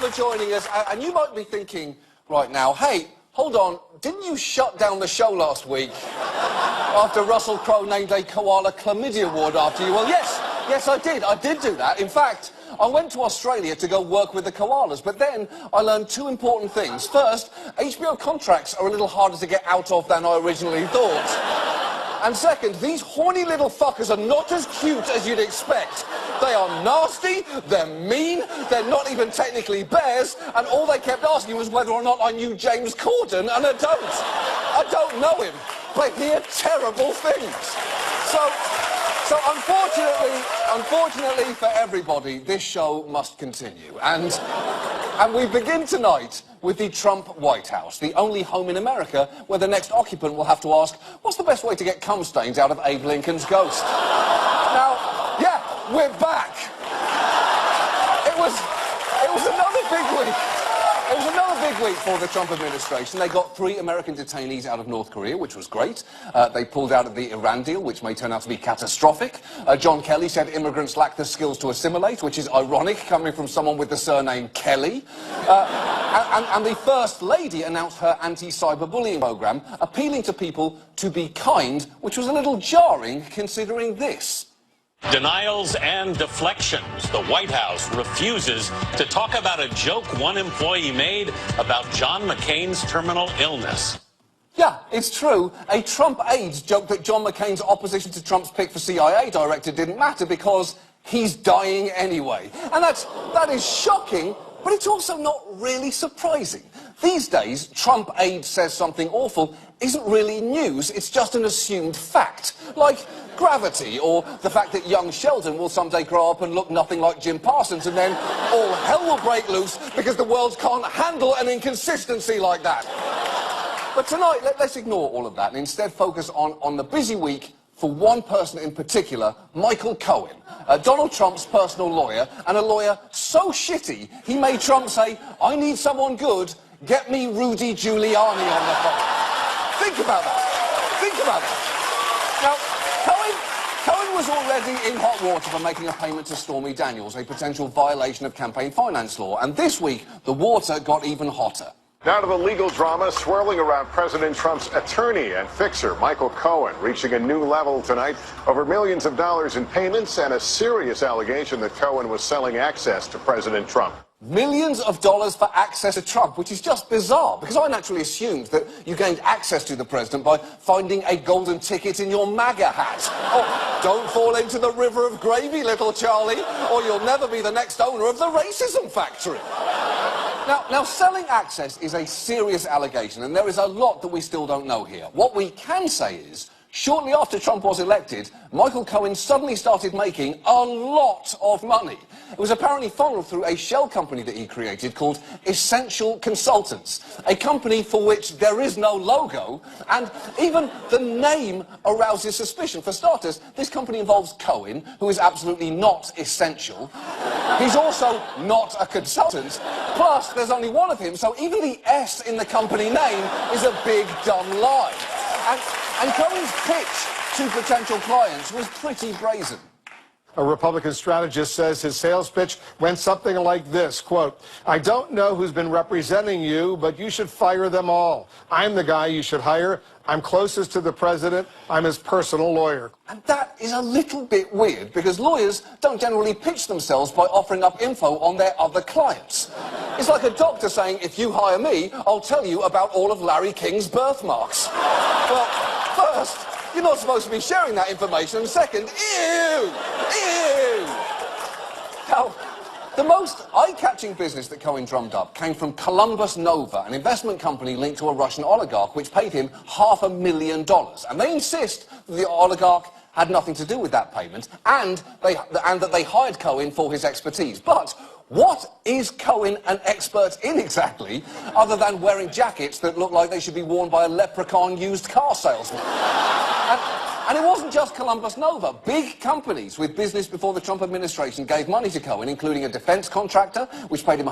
for joining us. And you might be thinking right now, hey, hold on, didn't you shut down the show last week after Russell Crowe named a koala chlamydia ward after you? Well, yes, I did. I did do that. In fact, I went to Australia to go work with the koalas, but then I learned two important things. First, HBO contracts are a little harder to get out of than I originally thought. And second, these horny little fuckers are not as cute as you'd expect. They are nasty, they're mean, they're not even technically bears, and all they kept asking was whether or not I knew James Corden, and I don't. I don't know him, but hear terrible things. So unfortunately for everybody, this show must continue. And we begin tonight with the Trump White House, the only home in America where the next occupant will have to ask, what's the best way to get cum stains out of Abe Lincoln's ghost? Now, yeah, we're back. It was another big week. It was another big week for the Trump administration. They got 3 American detainees out of North Korea, which was great. They pulled out of the Iran deal, which may turn out to be catastrophic. John Kelly said immigrants lack the skills to assimilate, which is ironic coming from someone with the surname Kelly. And the First Lady announced her anti-cyberbullying program, appealing to people to be kind, which was a little jarring considering this. Denials and deflections. The White House refuses to talk about a joke one employee made about John McCain's terminal illness. Yeah, it's true. A Trump aide joked that John McCain's opposition to Trump's pick for CIA director didn't matter because he's dying anyway. And that is shocking, but it's also not really surprising. These days, Trump aide says something awful isn't really news, it's just an assumed fact. Like gravity, or the fact that young Sheldon will someday grow up and look nothing like Jim Parsons, and then all hell will break loose because the world can't handle an inconsistency like that. But tonight, let's ignore all of that and instead focus on the busy week for one person in particular, Michael Cohen, Donald Trump's personal lawyer, and a lawyer so shitty he made Trump say, I need someone good, get me Rudy Giuliani on the phone. Think about that. Think about that. Now, Cohen was already in hot water for making a payment to Stormy Daniels, a potential violation of campaign finance law, and this week the water got even hotter. Now to the legal drama swirling around President Trump's attorney and fixer, Michael Cohen, reaching a new level tonight over millions of dollars in payments and a serious allegation that Cohen was selling access to President Trump. Millions of dollars for access to Trump, which is just bizarre, because I naturally assumed that you gained access to the president by finding a golden ticket in your MAGA hat. Oh, don't fall into the river of gravy, little Charlie, or you'll never be the next owner of the racism factory. Now, selling access is a serious allegation, and there is a lot that we still don't know here. What we can say is, shortly after Trump was elected, Michael Cohen suddenly started making a lot of money. It was apparently funneled through a shell company that he created called Essential Consultants, a company for which there is no logo, and even the name arouses suspicion. For starters, this company involves Cohen, who is absolutely not essential. He's also not a consultant. Plus, there's only one of him, so even the S in the company name is a big, dumb lie. And Cohen's pitch to potential clients was pretty brazen. A Republican strategist says his sales pitch went something like this, quote, I don't know who's been representing you, but you should fire them all. I'm the guy you should hire. I'm closest to the president. I'm his personal lawyer. And that is a little bit weird, because lawyers don't generally pitch themselves by offering up info on their other clients. It's like a doctor saying, if you hire me, I'll tell you about all of Larry King's birthmarks. Well, first, you're not supposed to be sharing that information, and second, ew! Now, the most eye-catching business that Cohen drummed up came from Columbus Nova, an investment company linked to a Russian oligarch, which paid him $500,000. And they insist that the oligarch had nothing to do with that payment, and that they hired Cohen for his expertise. But what is Cohen an expert in exactly, other than wearing jackets that look like they should be worn by a leprechaun used car salesman? And it wasn't just Columbus Nova. Big companies with business before the Trump administration gave money to Cohen, including a defense contractor, which paid him